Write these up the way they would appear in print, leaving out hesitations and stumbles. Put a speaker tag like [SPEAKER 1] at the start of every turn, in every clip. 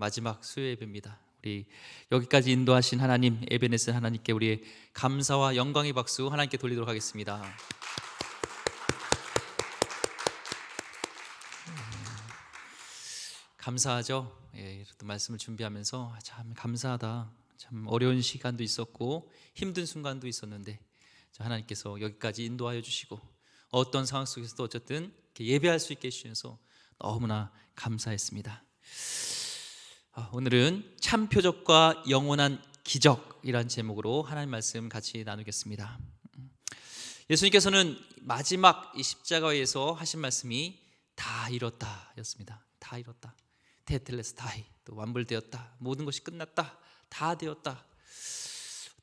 [SPEAKER 1] 마지막 수요 예배입니다. 우리 여기까지 인도하신 하나님, 에베네스 하나님께 우리의 감사와 영광의 박수 하나님께 돌리도록 하겠습니다. 감사하죠. 또 말씀을 준비하면서 참 감사하다. 참 어려운 시간도 있었고 힘든 순간도 있었는데 하나님께서 여기까지 인도하여 주시고 어떤 상황 속에서도 어쨌든 예배할 수 있게 해주셔서 너무나 감사했습니다. 오늘은 참 표적과 영원한 기적이란 제목으로 하나님 말씀 같이 나누겠습니다. 예수님께서는 마지막 이 십자가에서 하신 말씀이 다 이뤘다 였습니다. 다 이뤘다. 테텔레스타이, 또 완불되었다. 모든 것이 끝났다. 다 되었다.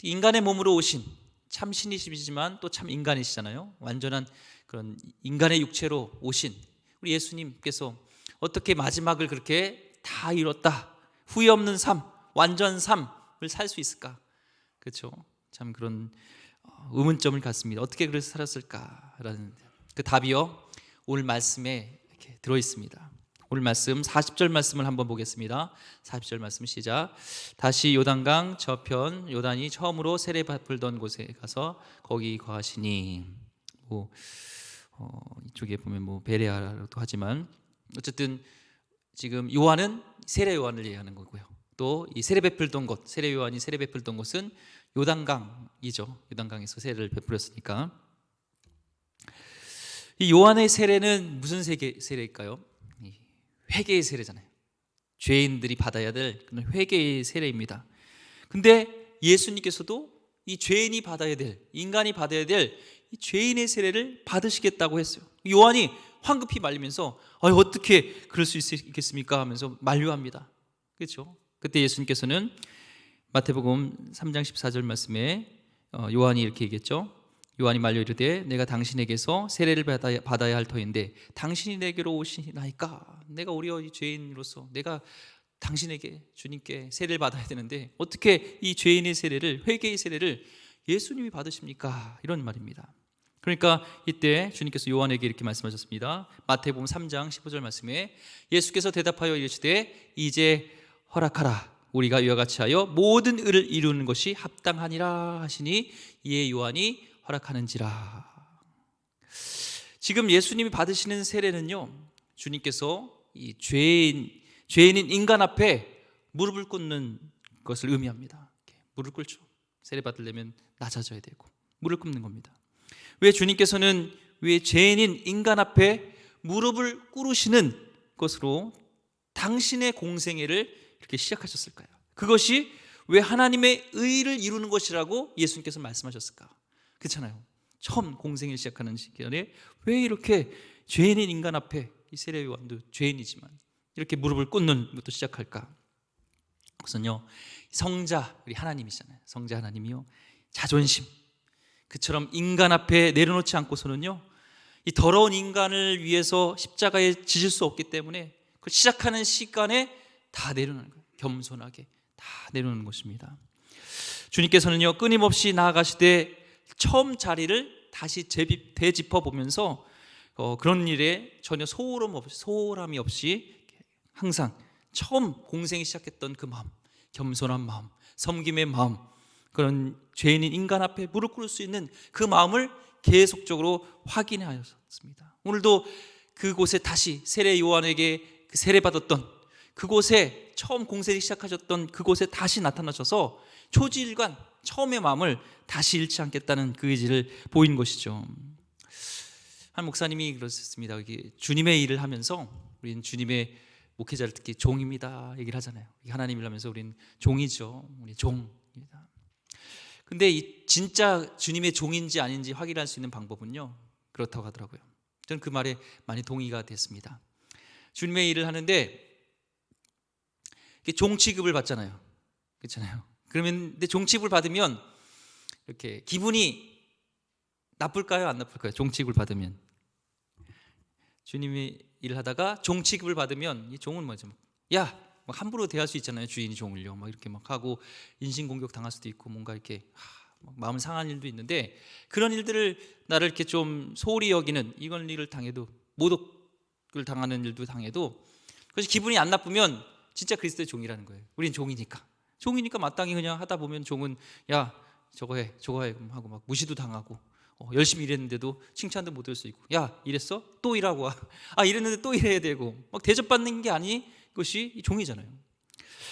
[SPEAKER 1] 인간의 몸으로 오신 참 신이시지만 또 참 인간이시잖아요. 완전한 그런 인간의 육체로 오신 우리 예수님께서 어떻게 마지막을 그렇게 다 이뤘다, 후회 없는 삶, 완전 삶을 살 수 있을까? 그렇죠? 참 그런 의문점을 갖습니다. 어떻게 그래서 살았을까라는 그 답이요 오늘 말씀에 이렇게 들어 있습니다. 오늘 말씀 40절 말씀을 한번 보겠습니다. 40절 말씀 시작. 다시 요단강 저편 요단이 처음으로 세례 베풀던 곳에 가서 거기 거하시니. 이쪽에 보면 베레아라고도 하지만 어쨌든 지금 요한은 세례 요한을 얘기하는 거고요. 또 이 세례 베풀던 곳, 세례 요한이 세례 베풀던 곳은 요단강이죠. 요단강에서 세례를 베풀었으니까. 이 요한의 세례는 무슨 세례일까요? 회개의 세례잖아요. 죄인들이 받아야 될 그런 회개의 세례입니다. 근데 예수님께서도 이 죄인이 받아야 될, 인간이 받아야 될 이 죄인의 세례를 받으시겠다고 했어요. 요한이 황급히 말리면서 어떻게 그럴 수 있겠습니까? 하면서 만류합니다. 그렇죠? 그때 예수님께서는 마태복음 3장 14절 말씀에 요한이 이렇게 얘기했죠. 요한이 말려 이르되 내가 당신에게서 세례를 받아야 할 터인데 당신이 내게로 오시나이까? 내가 어려운 죄인으로서 내가 당신에게, 주님께 세례를 받아야 되는데 어떻게 이 죄인의 세례를, 회개의 세례를 예수님이 받으십니까? 이런 말입니다. 그러니까 이때 주님께서 요한에게 이렇게 말씀하셨습니다. 마태복음 3장 15절 말씀에 예수께서 대답하여 이르시되 이제 허락하라. 우리가 이와 같이 하여 모든 의를 이루는 것이 합당하니라 하시니 이에 요한이 허락하는지라. 지금 예수님이 받으시는 세례는요, 주님께서 이 죄인인 인간 앞에 무릎을 꿇는 것을 의미합니다. 무릎 꿇죠. 세례 받으려면 낮아져야 되고 무릎 꿇는 겁니다. 왜 주님께서는 왜 죄인인 인간 앞에 무릎을 꿇으시는 것으로 당신의 공생애를 이렇게 시작하셨을까요? 그것이 왜 하나님의 의를 이루는 것이라고 예수님께서 말씀하셨을까? 그렇잖아요. 처음 공생애를 시작하는 시간에 왜 이렇게 죄인인 인간 앞에, 이 세례 요한도 죄인이지만 이렇게 무릎을 꿇는 것부터 시작할까? 그것은요, 성자, 우리 하나님이잖아요. 성자 하나님이요, 자존심, 그처럼 인간 앞에 내려놓지 않고서는요, 이 더러운 인간을 위해서 십자가에 지질 수 없기 때문에 그 시작하는 시간에 다 내려놓는 거예요. 겸손하게 다 내려놓는 것입니다. 주님께서는요, 끊임없이 나아가시되 처음 자리를 다시 되짚어 보면서 그런 일에 전혀 소홀함이 없이 항상 처음 공생이 시작했던 그 마음, 겸손한 마음, 섬김의 마음, 그런 죄인인 인간 앞에 무릎 꿇을 수 있는 그 마음을 계속적으로 확인하였습니다. 오늘도 그곳에 다시 세례 요한에게 그 세례받았던 그곳에 처음 공생이 시작하셨던 그곳에 다시 나타나셔서 초지일관 처음의 마음을 다시 잃지 않겠다는 그 의지를 보인 것이죠. 한 목사님이 그러셨습니다. 주님의 일을 하면서 우리는 주님의 목회자를 특히 종입니다 얘기를 하잖아요. 하나님 일 하면서 우리는 종이죠. 우리 종입니다. 근데 이 진짜 주님의 종인지 아닌지 확인할 수 있는 방법은요, 그렇다고 하더라고요. 저는 그 말에 많이 동의가 됐습니다. 주님의 일을 하는데 종 취급을 받잖아요. 그렇잖아요. 근데 종 취급을 받으면 이렇게 기분이 나쁠까요? 안 나쁠까요? 종 취급을 받으면. 주님이 일을 하다가 종 취급을 받으면 이 종은 뭐죠? 야, 함부로 대할 수 있잖아요. 주인이 종을요. 이렇게 하고 인신공격 당할 수도 있고 뭔가 이렇게 마음 상한 일도 있는데, 그런 일들을 나를 이렇게 좀 소홀히 여기는 이런 일을 당해도, 모독을 당하는 일도 당해도 그것이 기분이 안 나쁘면 진짜 그리스도의 종이라는 거예요. 우린 종이니까 마땅히 그냥 하다 보면 종은 야 저거 해 하고 막 무시도 당하고 열심히 일했는데도 칭찬도 못 할 수 있고 야 이랬어? 또 일하고 와. 아 이랬는데 또 일해야 되고 막 대접받는 게 아닌 것이 이 종이잖아요.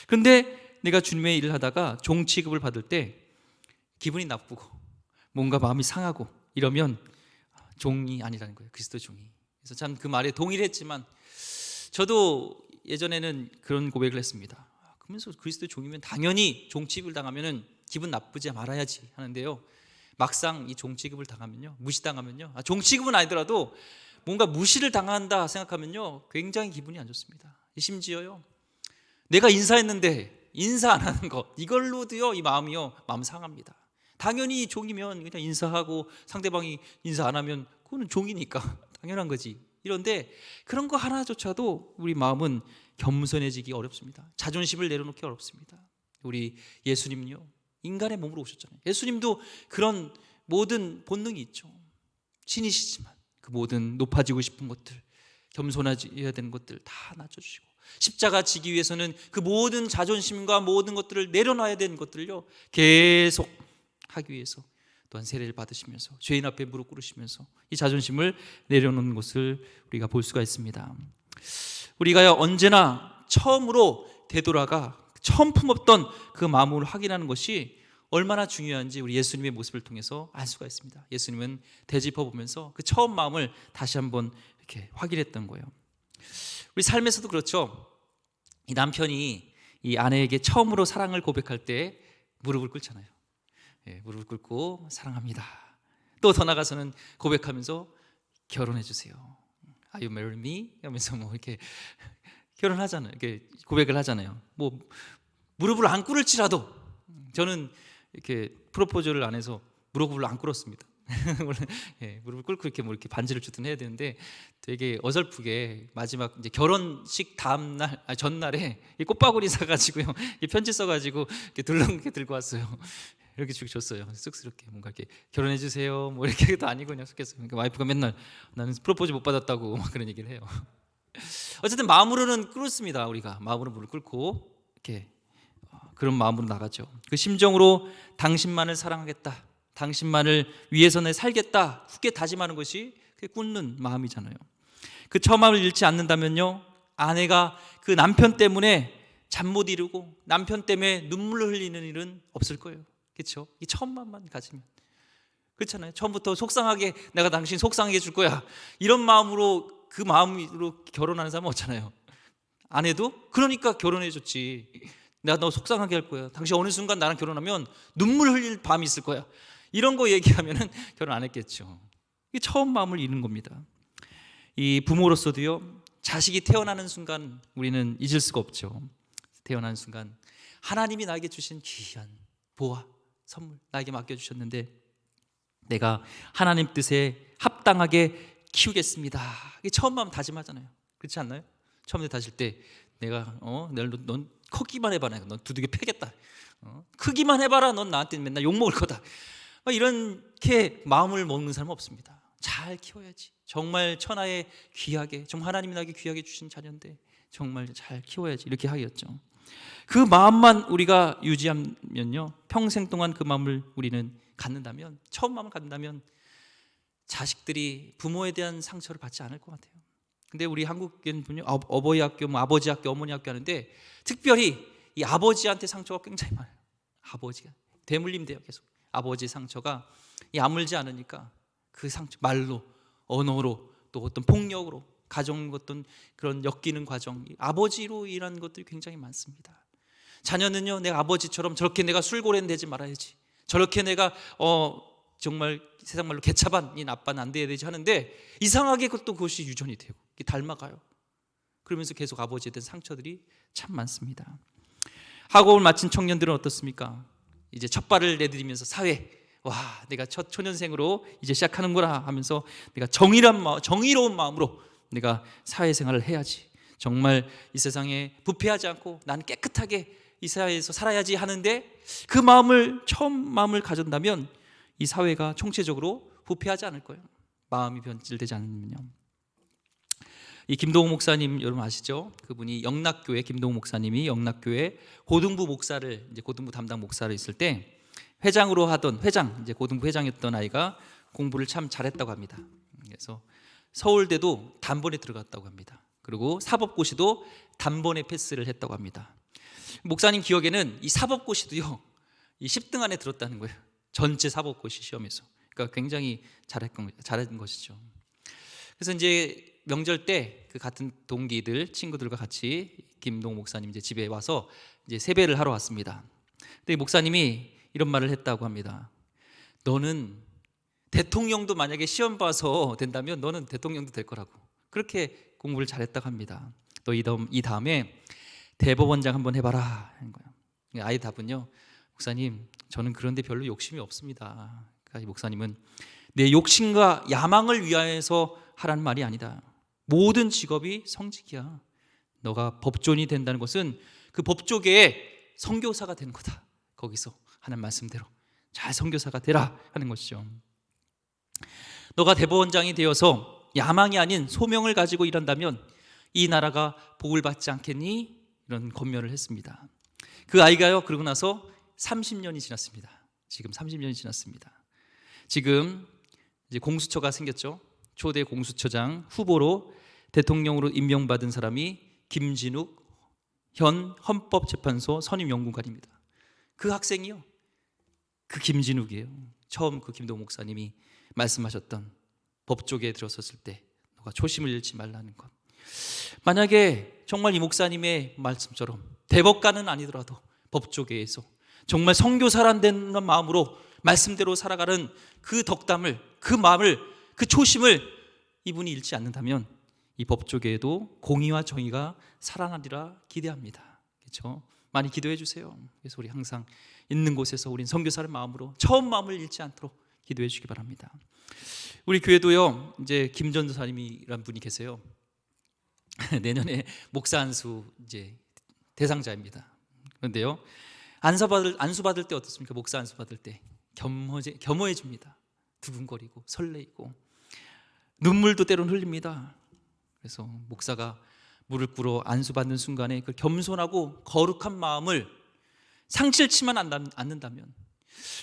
[SPEAKER 1] 그런데 내가 주님의 일을 하다가 종 취급을 받을 때 기분이 나쁘고 뭔가 마음이 상하고 이러면 종이 아니라는 거예요. 그리스도 종이. 그래서 참 그 말에 동의를 했지만 저도 예전에는 그런 고백을 했습니다. 그러면서 그리스도의 종이면 당연히 종 취급을 당하면은 기분 나쁘지 말아야지 하는데요. 막상 이 종 취급을 당하면요, 무시당하면요, 종 취급은 아니더라도 뭔가 무시를 당한다 생각하면요, 굉장히 기분이 안 좋습니다. 심지어요, 내가 인사했는데 인사 안 하는 것 이걸로도요, 이 마음이요, 마음 상합니다. 당연히 종이면 그냥 인사하고 상대방이 인사 안 하면 그거는 종이니까 당연한 거지. 이런데 그런 거 하나조차도 우리 마음은 겸손해지기 어렵습니다. 자존심을 내려놓기 어렵습니다. 우리 예수님요, 인간의 몸으로 오셨잖아요. 예수님도 그런 모든 본능이 있죠. 신이시지만 그 모든 높아지고 싶은 것들, 겸손해야 되는 것들 다 낮춰주시고 십자가 지기 위해서는 그 모든 자존심과 모든 것들을 내려놔야 되는 것들을요 계속 하기 위해서 또한 세례를 받으시면서 죄인 앞에 무릎 꿇으시면서 이 자존심을 내려놓는 것을 우리가 볼 수가 있습니다. 우리가요 언제나 처음으로 되돌아가 처음 품었던 그 마음을 확인하는 것이 얼마나 중요한지 우리 예수님의 모습을 통해서 알 수가 있습니다. 예수님은 되짚어 보면서 그 처음 마음을 다시 한번 이렇게 확인했던 거예요. 우리 삶에서도 그렇죠. 이 남편이 이 아내에게 처음으로 사랑을 고백할 때 무릎을 꿇잖아요. 무릎을 꿇고 사랑합니다. 또 더 나가서는 고백하면서 결혼해 주세요. Are you marry me? 하면서 뭐 이렇게 결혼하잖아요. 이렇게 고백을 하잖아요. 뭐 무릎을 안 꿇을지라도 저는 이렇게 프로포즈를 안 해서 무릎을 안 꿇었습니다. 원래 무릎을 꿇고 이렇게 뭐 이렇게 반지를 주든 해야 되는데 되게 어설프게 마지막 이제 결혼식 다음 날 전날에 꽃바구니 사가지고요 편지 써가지고 이렇게 들렁게 들고 왔어요. 이렇게 줬어요. 쑥스럽게 뭔가 이렇게 결혼해 주세요 뭐 이렇게도 아니고 그냥 쑥했어요. 그러니까 와이프가 맨날 나는 프로포즈 못 받았다고 막 그런 얘기를 해요. 어쨌든 마음으로는 꿇습니다. 우리가 마음으로 무릎 꿇고 이렇게 그런 마음으로 나가죠. 그 심정으로 당신만을 사랑하겠다, 당신만을 위해서 내 살겠다 굳게 다짐하는 것이 꿇는 마음이잖아요. 그 처음 마음을 잃지 않는다면요 아내가 그 남편 때문에 잠 못 이루고 남편 때문에 눈물을 흘리는 일은 없을 거예요. 그렇죠? 이 처음 마음만 가지면 그렇잖아요. 처음부터 속상하게 내가 당신 속상하게 해줄 거야 이런 마음으로 그 마음으로 결혼하는 사람은 없잖아요. 아내도 그러니까 결혼해 줬지. 내가 너 속상하게 할 거야. 당신 어느 순간 나랑 결혼하면 눈물 흘릴 밤이 있을 거야. 이런 거 얘기하면은 결혼 안 했겠죠. 이게 처음 마음을 잃는 겁니다. 이 부모로서도요 자식이 태어나는 순간 우리는 잊을 수가 없죠. 태어나는 순간 하나님이 나에게 주신 귀한 보화 선물 나에게 맡겨주셨는데 내가 하나님 뜻에 합당하게 키우겠습니다. 이게 처음 마음 다짐하잖아요. 그렇지 않나요? 처음에 다질 때 내가 넌 크기만 해봐라. 넌 두들겨 패겠다. 크기만 해봐라. 넌 나한테 맨날 욕먹을 거다. 이렇게 마음을 먹는 사람은 없습니다. 잘 키워야지. 정말 천하에 귀하게 정말 하나님이 나에게 귀하게 주신 자녀인데 정말 잘 키워야지 이렇게 하겠죠. 그 마음만 우리가 유지하면요 평생 동안 그 마음을 우리는 갖는다면 처음 마음을 갖는다면 자식들이 부모에 대한 상처를 받지 않을 것 같아요. 근데 우리 한국에는 어버이 학교, 뭐 아버지 학교, 어머니 학교 하는데 특별히 이 아버지한테 상처가 굉장히 많아요. 아버지가 되물림돼요. 계속 아버지 상처가 이 아물지 않으니까 그 상처 말로 언어로 또 어떤 폭력으로 가정 어떤 그런 엮이는 과정 아버지로 일하는 것들이 굉장히 많습니다. 자녀는요 내가 아버지처럼 저렇게 내가 술고래는 되지 말아야지 저렇게 내가 정말 세상 말로 개차반인 아빠는 안 돼야 되지 하는데 이상하게 그것이 유전이 되고 닮아가요. 그러면서 계속 아버지에 대한 상처들이 참 많습니다. 학업을 마친 청년들은 어떻습니까? 이제 첫 발을 내디디면서 사회 와 내가 첫 초년생으로 이제 시작하는구나 하면서 내가 정의로운 마음으로 내가 사회생활을 해야지 정말 이 세상에 부패하지 않고 나는 깨끗하게 이 사회에서 살아야지 하는데 그 마음을 처음 마음을 가진다면 이 사회가 총체적으로 부패하지 않을 거예요. 마음이 변질되지 않으면요. 이 김동욱 목사님 여러분 아시죠? 그분이 영락교회, 김동욱 목사님이 영락교회 고등부 목사를, 이제 고등부 담당 목사를 있을 때 회장으로 하던 이제 고등부 회장이었던 아이가 공부를 참 잘했다고 합니다. 그래서 서울대도 단번에 들어갔다고 합니다. 그리고 사법고시도 단번에 패스를 했다고 합니다. 목사님 기억에는 이 사법고시도요, 이 10등 안에 들었다는 거예요. 전체 사법고시 시험에서. 그러니까 굉장히 잘한 것이죠. 그래서 이제 명절 때 그 같은 동기들, 친구들과 같이 김동 목사님 이제 집에 와서 이제 세배를 하러 왔습니다. 근데 목사님이 이런 말을 했다고 합니다. 너는 대통령도 만약에 시험 봐서 된다면 너는 대통령도 될 거라고. 그렇게 공부를 잘했다고 합니다. 너 이 다음에 대법원장 한번 해봐라 하는 거예요. 아이 답은요, 목사님 저는 그런데 별로 욕심이 없습니다. 그러니까 이 목사님은 내 욕심과 야망을 위하여서 하라는 말이 아니다. 모든 직업이 성직이야. 너가 법조인이 된다는 것은 그 법조계의 선교사가 되는 거다. 거기서 하는 말씀대로 잘 선교사가 되라 하는 것이죠. 너가 대법원장이 되어서 야망이 아닌 소명을 가지고 일한다면 이 나라가 복을 받지 않겠니? 이런 권면을 했습니다. 그 아이가요, 그러고 나서 30년이 지났습니다. 지금 30년이 지났습니다. 지금 이제 공수처가 생겼죠. 초대 공수처장 후보로 대통령으로 임명받은 사람이 김진욱 현 헌법재판소 선임연구관입니다. 그 학생이요, 그 김진욱이에요. 처음 그 김동욱 목사님이 말씀하셨던 법조계에 들어섰을 때 너가 초심을 잃지 말라는 것. 만약에 정말 이 목사님의 말씀처럼 대법관은 아니더라도 법조계에서 정말 선교사라는 마음으로 말씀대로 살아가는 그 덕담을, 그 마음을, 그 초심을 이분이 잃지 않는다면 이 법조계에도 공의와 정의가 살아나리라 기대합니다. 그렇죠? 많이 기도해 주세요. 그래서 우리 항상 있는 곳에서 우린 선교사의 마음으로 처음 마음을 잃지 않도록 기도해 주시기 바랍니다. 우리 교회도요, 이제 김 전도사님이란 분이 계세요. 내년에 목사 안수 이제 대상자입니다. 그런데요, 안수 받을 때 어떻습니까? 목사 안수 받을 때 겸허해집니다. 두근거리고 설레이고 눈물도 때론 흘립니다. 그래서 목사가 무릎 꿇어 안수 받는 순간에 그 겸손하고 거룩한 마음을 상실치만 않는다면,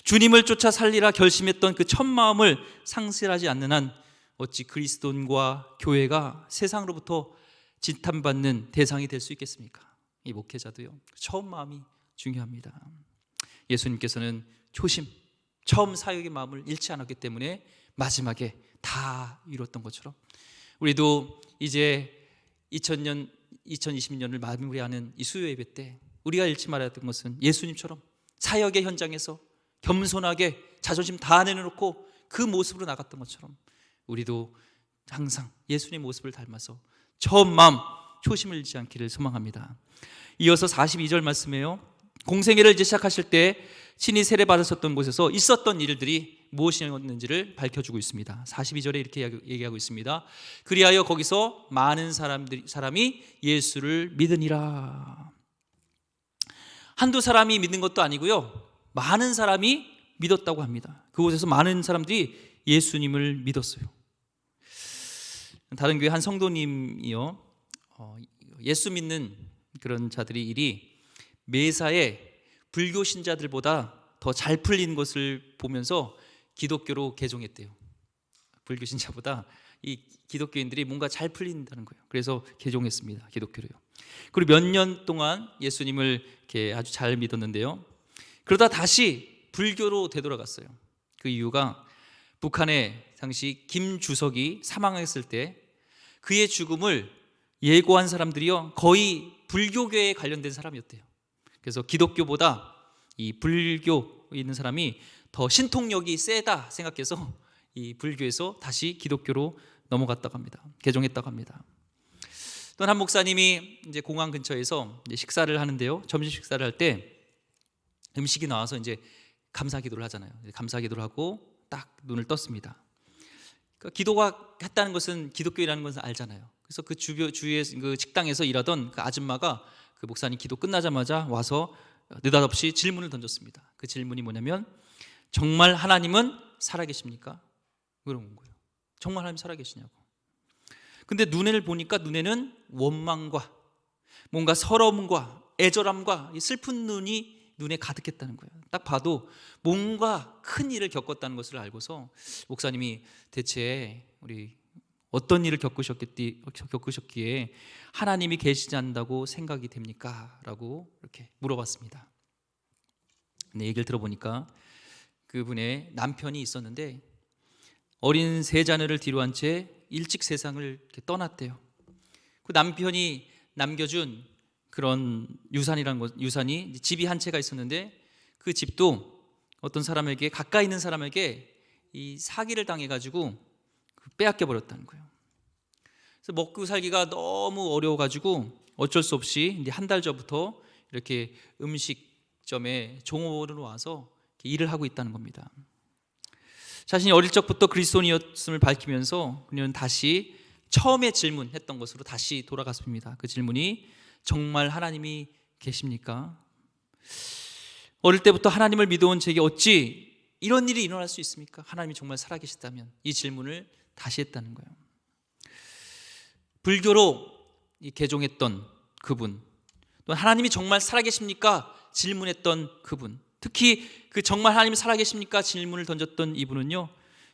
[SPEAKER 1] 주님을 쫓아 살리라 결심했던 그 첫 마음을 상실하지 않는 한 어찌 그리스도인과 교회가 세상으로부터 지탄받는 대상이 될 수 있겠습니까? 이 목회자도요, 처음 마음이 중요합니다. 예수님께서는 초심, 처음 사역의 마음을 잃지 않았기 때문에 마지막에 다 이뤘던 것처럼 우리도 이제 2020년을 마무리하는 이 수요 예배 때 우리가 잃지 말아야 했던 것은 예수님처럼 사역의 현장에서 겸손하게 자존심 다 내려놓고 그 모습으로 나갔던 것처럼 우리도 항상 예수님의 모습을 닮아서 처음 마음, 초심을 잃지 않기를 소망합니다. 이어서 42절 말씀이에요. 공생애를 이제 시작하실 때 친히 세례받으셨던 곳에서 있었던 일들이 무엇이었는지를 밝혀주고 있습니다. 42절에 이렇게 얘기하고 있습니다. 그리하여 거기서 많은 사람이 예수를 믿으니라. 한두 사람이 믿는 것도 아니고요, 많은 사람이 믿었다고 합니다. 그곳에서 많은 사람들이 예수님을 믿었어요. 다른 교회 한 성도님이요, 예수 믿는 그런 자들이 일이 매사에 불교 신자들보다 더 잘 풀린 것을 보면서 기독교로 개종했대요. 불교 신자보다 이 기독교인들이 뭔가 잘 풀린다는 거예요. 그래서 개종했습니다, 기독교로요. 그리고 몇 년 동안 예수님을 이렇게 아주 잘 믿었는데요, 그러다 다시 불교로 되돌아갔어요. 그 이유가 북한의 당시 김주석이 사망했을 때 그의 죽음을 예고한 사람들이요, 거의 불교계에 관련된 사람이었대요. 그래서 기독교보다 이 불교에 있는 사람이 더 신통력이 세다 생각해서 이 불교에서 다시 기독교로 넘어갔다고 합니다. 개종했다고 합니다. 또 한 목사님이 이제 공항 근처에서 이제 식사를 하는데요, 점심 식사를 할 때 음식이 나와서 이제 감사 기도를 하잖아요. 감사 기도를 하고 딱 눈을 떴습니다. 그러니까 기도가 했다는 것은 기독교라는 것은 알잖아요. 그래서 그 주위에 그 식당에서 일하던 그 아줌마가 그 목사님 기도 끝나자마자 와서 느닷없이 질문을 던졌습니다. 그 질문이 뭐냐면, 정말 하나님은 살아계십니까? 그런 거예요. 정말 하나님 살아계시냐고. 근데 눈을 보니까 눈에는 원망과 뭔가 서러움과 애절함과 이 슬픈 눈이 눈에 가득했다는 거예요. 딱 봐도 뭔가 큰 일을 겪었다는 것을 알고서 목사님이 대체 우리 어떤 일을 겪으셨기에 하나님이 계시지 않는다고 생각이 됩니까? 라고 이렇게 물어봤습니다. 근데 얘기를 들어보니까 그분의 남편이 있었는데 어린 세 자녀를 뒤로한 채 일찍 세상을 이렇게 떠났대요. 그 남편이 남겨준 그런 유산이 집이 한 채가 있었는데 그 집도 어떤 사람에게, 가까이 있는 사람에게 이 사기를 당해가지고 빼앗겨 버렸다는 거예요. 그래서 먹고 살기가 너무 어려워가지고 어쩔 수 없이 이제 한 달 전부터 이렇게 음식점에 종업원으로 와서 일을 하고 있다는 겁니다. 자신이 어릴 적부터 그리스도인이었음을 밝히면서 그녀는 다시 처음에 질문했던 것으로 다시 돌아갔습니다. 그 질문이 정말 하나님이 계십니까? 어릴 때부터 하나님을 믿어온 제게 어찌 이런 일이 일어날 수 있습니까? 하나님이 정말 살아계시다면, 이 질문을 다시 했다는 거예요. 불교로 개종했던 그분, 또 하나님이 정말 살아계십니까? 질문했던 그분, 특히 그 정말 하나님이 살아계십니까? 질문을 던졌던 이분은요,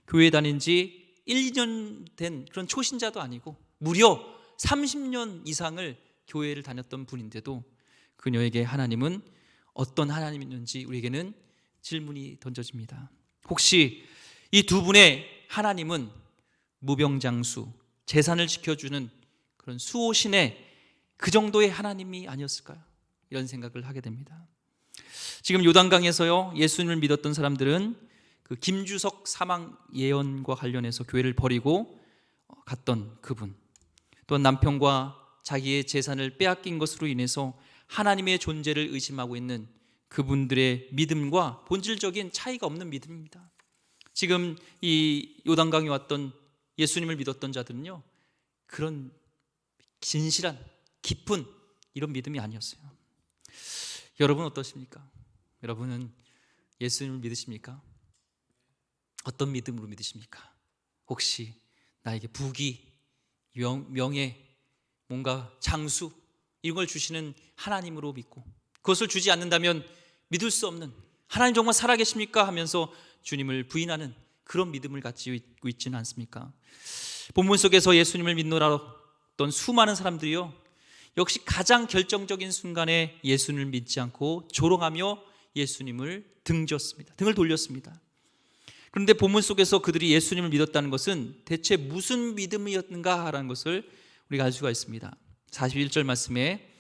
[SPEAKER 1] 교회 다닌 지 1, 2년 된 그런 초신자도 아니고 무려 30년 이상을 교회를 다녔던 분인데도 그녀에게 하나님은 어떤 하나님이었는지 우리에게는 질문이 던져집니다. 혹시 이 두 분의 하나님은 무병장수, 재산을 지켜주는 그런 수호신의 그 정도의 하나님이 아니었을까요? 이런 생각을 하게 됩니다. 지금 요단강에서요, 예수님을 믿었던 사람들은 그 김주석 사망 예언과 관련해서 교회를 버리고 갔던 그분, 또한 남편과 자기의 재산을 빼앗긴 것으로 인해서 하나님의 존재를 의심하고 있는 그분들의 믿음과 본질적인 차이가 없는 믿음입니다. 지금 이 요단강에 왔던 예수님을 믿었던 자들은요, 그런 진실한 깊은 이런 믿음이 아니었어요. 여러분 어떠십니까? 여러분은 예수님을 믿으십니까? 어떤 믿음으로 믿으십니까? 혹시 나에게 부귀, 명예, 뭔가 장수 이런 걸 주시는 하나님으로 믿고, 그것을 주지 않는다면 믿을 수 없는, 하나님 정말 살아계십니까? 하면서 주님을 부인하는 그런 믿음을 가지고 있지는 않습니까? 본문 속에서 예수님을 믿노라던 수많은 사람들이요, 역시 가장 결정적인 순간에 예수님을 믿지 않고 조롱하며 예수님을 등을 돌렸습니다. 그런데 본문 속에서 그들이 예수님을 믿었다는 것은 대체 무슨 믿음이었는가 하는 것을 우리가 알 수가 있습니다. 41절 말씀에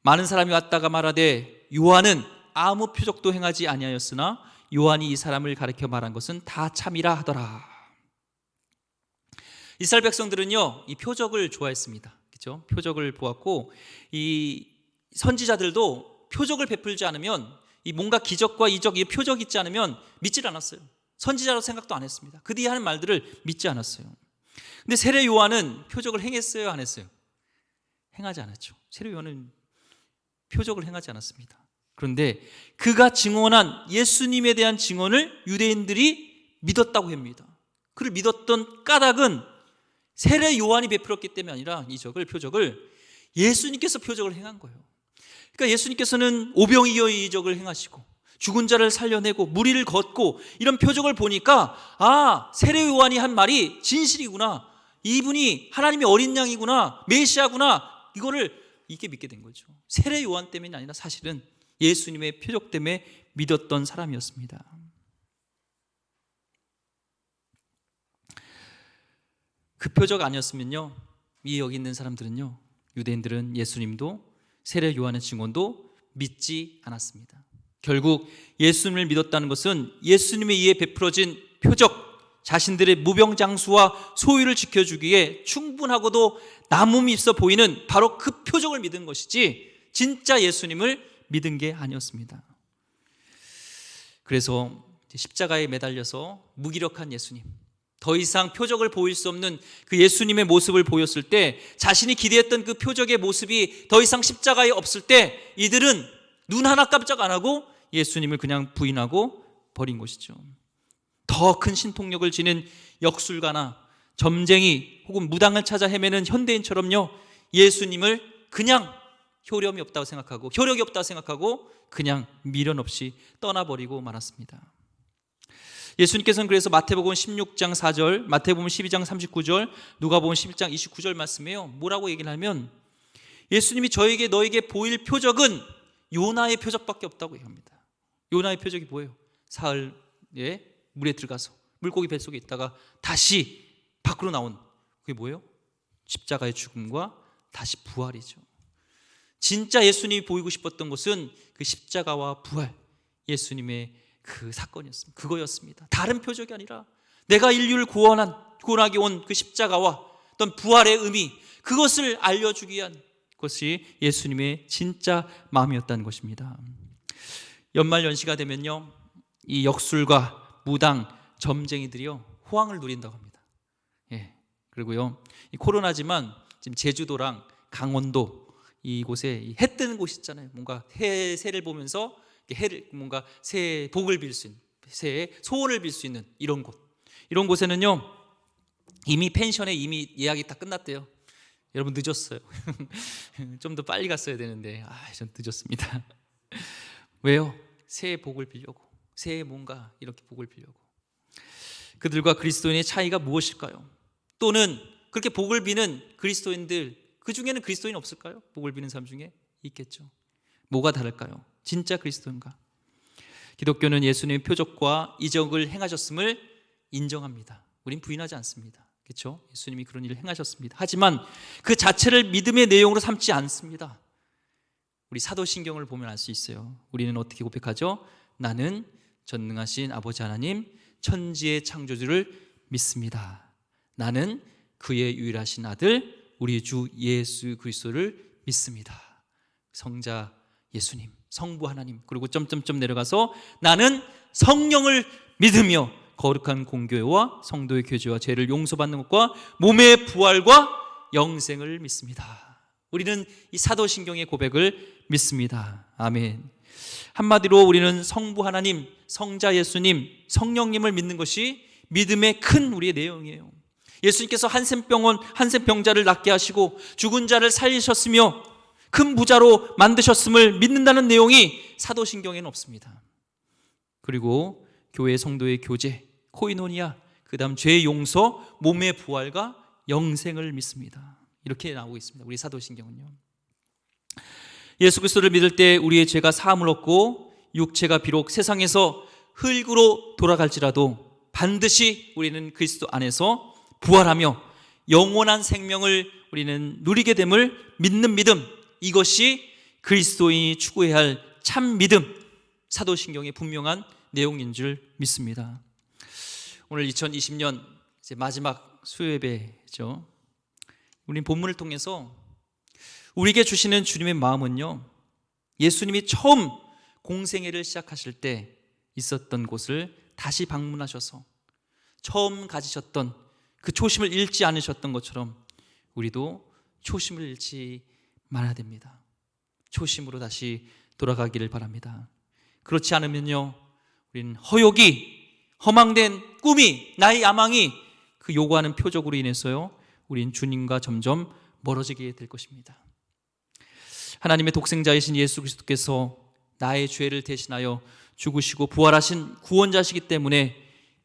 [SPEAKER 1] 많은 사람이 왔다가 말하되 요한은 아무 표적도 행하지 아니하였으나 요한이 이 사람을 가리켜 말한 것은 다 참이라 하더라. 이스라엘 백성들은요, 이 표적을 좋아했습니다. 그렇죠? 표적을 보았고, 이 선지자들도 표적을 베풀지 않으면, 이 뭔가 기적과 이적, 이 표적 있지 않으면 믿질 않았어요. 선지자로 생각도 안 했습니다. 그들이 하는 말들을 믿지 않았어요. 근데 세례 요한은 표적을 행했어요, 안 했어요? 행하지 않았죠. 세례 요한은 표적을 행하지 않았습니다. 그런데 그가 증언한 예수님에 대한 증언을 유대인들이 믿었다고 합니다. 그를 믿었던 까닭은 세례 요한이 베풀었기 때문이 아니라 표적을 예수님께서 표적을 행한 거예요. 그러니까 예수님께서는 오병이어의 이적을 행하시고 죽은 자를 살려내고 무리를 걷고 이런 표적을 보니까, 아, 세례 요한이 한 말이 진실이구나, 이분이 하나님의 어린 양이구나, 메시아구나, 이게 믿게 된 거죠. 세례 요한 때문이 아니라 사실은 예수님의 표적 때문에 믿었던 사람이었습니다. 그 표적 아니었으면요, 여기 있는 사람들은요, 유대인들은 예수님도 세례 요한의 증언도 믿지 않았습니다. 결국 예수님을 믿었다는 것은 예수님에 의해 베풀어진 표적, 자신들의 무병장수와 소유를 지켜주기에 충분하고도 남음이 있어 보이는 바로 그 표적을 믿은 것이지 진짜 예수님을 믿은 게 아니었습니다. 그래서 십자가에 매달려서 무기력한 예수님, 더 이상 표적을 보일 수 없는 그 예수님의 모습을 보였을 때, 자신이 기대했던 그 표적의 모습이 더 이상 십자가에 없을 때, 이들은 눈 하나 깜짝 안 하고 예수님을 그냥 부인하고 버린 것이죠. 더 큰 신통력을 지닌 역술가나 점쟁이 혹은 무당을 찾아 헤매는 현대인처럼요, 예수님을 그냥 효력이 없다고 생각하고 그냥 미련 없이 떠나버리고 말았습니다. 예수님께서는 그래서 마태복음 16장 4절, 마태복음 12장 39절, 누가복음 11장 29절 말씀에요, 뭐라고 얘기를 하면, 예수님이 너에게 보일 표적은 요나의 표적밖에 없다고 얘기합니다. 요나의 표적이 뭐예요? 사흘에 물에 들어가서 물고기 뱃속에 있다가 다시 밖으로 나온, 그게 뭐예요? 십자가의 죽음과 다시 부활이죠. 진짜 예수님이 보이고 싶었던 것은 그 십자가와 부활, 예수님의 그 사건이었습니다. 그거였습니다. 다른 표적이 아니라 내가 인류를 구원하기 온 그 십자가와 어떤 부활의 의미, 그것을 알려주기 위한 것이 예수님의 진짜 마음이었다는 것입니다. 연말연시가 되면요, 이 역술가, 무당, 점쟁이들이요, 호황을 누린다고 합니다. 그리고요, 이 코로나지만 지금 제주도랑 강원도 이곳에 해 뜨는 곳 있잖아요. 뭔가 새를 보면서 뭔가 새해 복을 빌 수 있는, 새해 소원을 빌 수 있는 이런 곳에는요, 이미 펜션에 이미 예약이 다 끝났대요. 여러분 늦었어요. 좀 더 빨리 갔어야 되는데 좀 늦었습니다. 왜요? 새해 복을 빌려고, 새해 뭔가 이렇게 복을 빌려고. 그들과 그리스도인의 차이가 무엇일까요? 또는 그렇게 복을 비는 그리스도인들, 그 중에는 그리스도인 없을까요? 복을 비는 사람 중에 있겠죠. 뭐가 다를까요? 진짜 그리스도인가? 기독교는 예수님의 표적과 이적을 행하셨음을 인정합니다. 우린 부인하지 않습니다. 그렇죠? 예수님이 그런 일을 행하셨습니다. 하지만 그 자체를 믿음의 내용으로 삼지 않습니다. 우리 사도신경을 보면 알 수 있어요. 우리는 어떻게 고백하죠? 나는 전능하신 아버지 하나님, 천지의 창조주를 믿습니다. 나는 그의 유일하신 아들 우리 주 예수 그리스도를 믿습니다. 성자 예수님, 성부 하나님, 그리고 점점점 내려가서 나는 성령을 믿으며 거룩한 공교회와 성도의 교제와 죄를 용서받는 것과 몸의 부활과 영생을 믿습니다. 우리는 이 사도신경의 고백을 믿습니다. 아멘. 한마디로 우리는 성부 하나님, 성자 예수님, 성령님을 믿는 것이 믿음의 큰 우리의 내용이에요. 예수님께서 한센병자를 낫게 하시고 죽은 자를 살리셨으며 큰 부자로 만드셨음을 믿는다는 내용이 사도신경에는 없습니다. 그리고 교회 성도의 교제, 코이노니아, 그 다음 죄 용서, 몸의 부활과 영생을 믿습니다. 이렇게 나오고 있습니다. 우리 사도신경은요. 예수 그리스도를 믿을 때 우리의 죄가 사함을 얻고 육체가 비록 세상에서 흙으로 돌아갈지라도 반드시 우리는 그리스도 안에서 부활하며 영원한 생명을 우리는 누리게 됨을 믿는 믿음, 이것이 그리스도인이 추구해야 할 참 믿음, 사도신경의 분명한 내용인 줄 믿습니다. 오늘 2020년 이제 마지막 수요예배죠. 우리 본문을 통해서 우리에게 주시는 주님의 마음은요, 예수님이 처음 공생애를 시작하실 때 있었던 곳을 다시 방문하셔서 처음 가지셨던 그 초심을 잃지 않으셨던 것처럼 우리도 초심을 잃지 말아야 됩니다. 초심으로 다시 돌아가기를 바랍니다. 그렇지 않으면요, 우리는 허망된 꿈이, 나의 야망이 그 요구하는 표적으로 인해서요, 우린 주님과 점점 멀어지게 될 것입니다. 하나님의 독생자이신 예수 그리스도께서 나의 죄를 대신하여 죽으시고 부활하신 구원자시기 때문에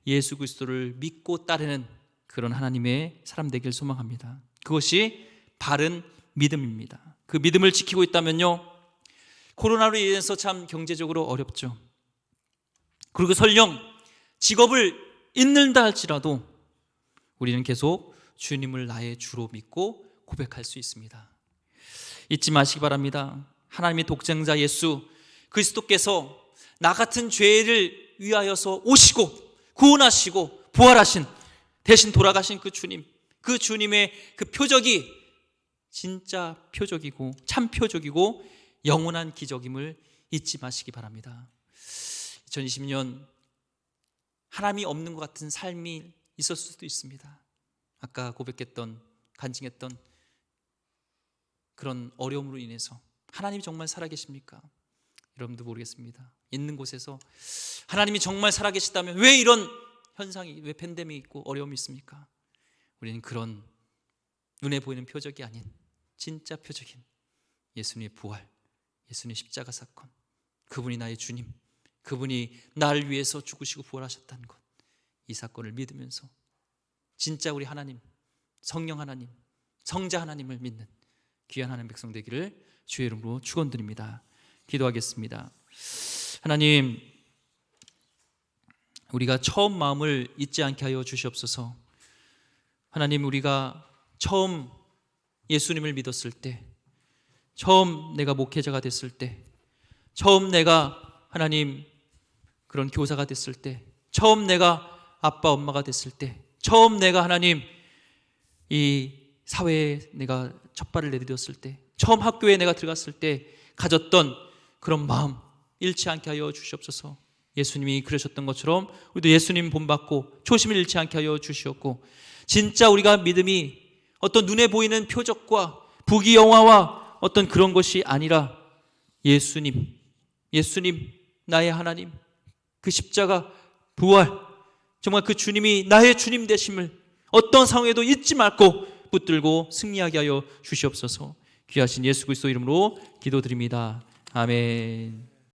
[SPEAKER 1] 예수 그리스도를 믿고 따르는 그런 하나님의 사람 되길 소망합니다. 그것이 바른 믿음입니다. 그 믿음을 지키고 있다면요, 코로나로 인해서 참 경제적으로 어렵죠. 그리고 설령 직업을 잃는다 할지라도 우리는 계속 주님을 나의 주로 믿고 고백할 수 있습니다. 잊지 마시기 바랍니다. 하나님의 독생자 예수 그리스도께서 나 같은 죄를 위하여서 오시고 구원하시고 부활하신, 대신 돌아가신 그 주님, 그 주님의 그 표적이 진짜 표적이고 참 표적이고 영원한 기적임을 잊지 마시기 바랍니다. 2020년 하나님이 없는 것 같은 삶이 있었을 수도 있습니다. 아까 고백했던, 간증했던 그런 어려움으로 인해서 하나님이 정말 살아계십니까? 여러분도 모르겠습니다. 있는 곳에서 하나님이 정말 살아계시다면 왜 이런 현상이, 왜 팬데믹이 있고 어려움이 있습니까? 우리는 그런 눈에 보이는 표적이 아닌 진짜 표적인 예수님의 부활, 예수님의 십자가 사건, 그분이 나의 주님, 그분이 나를 위해서 죽으시고 부활하셨다는 것, 이 사건을 믿으면서 진짜 우리 하나님, 성령 하나님, 성자 하나님을 믿는 귀한 하나님 백성 되기를 주의 이름으로 축원드립니다. 기도하겠습니다. 하나님, 우리가 처음 마음을 잊지 않게 하여 주시옵소서. 하나님, 우리가 처음 예수님을 믿었을 때, 처음 내가 목회자가 됐을 때, 처음 내가 하나님 그런 교사가 됐을 때, 처음 내가 아빠 엄마가 됐을 때, 처음 내가 하나님 이 사회에 내가 첫 발을 내디뎠을 때, 처음 학교에 내가 들어갔을 때 가졌던 그런 마음 잃지 않게 하여 주시옵소서. 예수님이 그러셨던 것처럼 우리도 예수님 본받고 초심을 잃지 않게 하여 주시옵고, 진짜 우리가 믿음이 어떤 눈에 보이는 표적과 부귀영화와 어떤 그런 것이 아니라 예수님 나의 하나님, 그 십자가 부활, 정말 그 주님이 나의 주님 되심을 어떤 상황에도 잊지 말고 붙들고 승리하게 하여 주시옵소서. 귀하신 예수 그리스도 이름으로 기도드립니다. 아멘.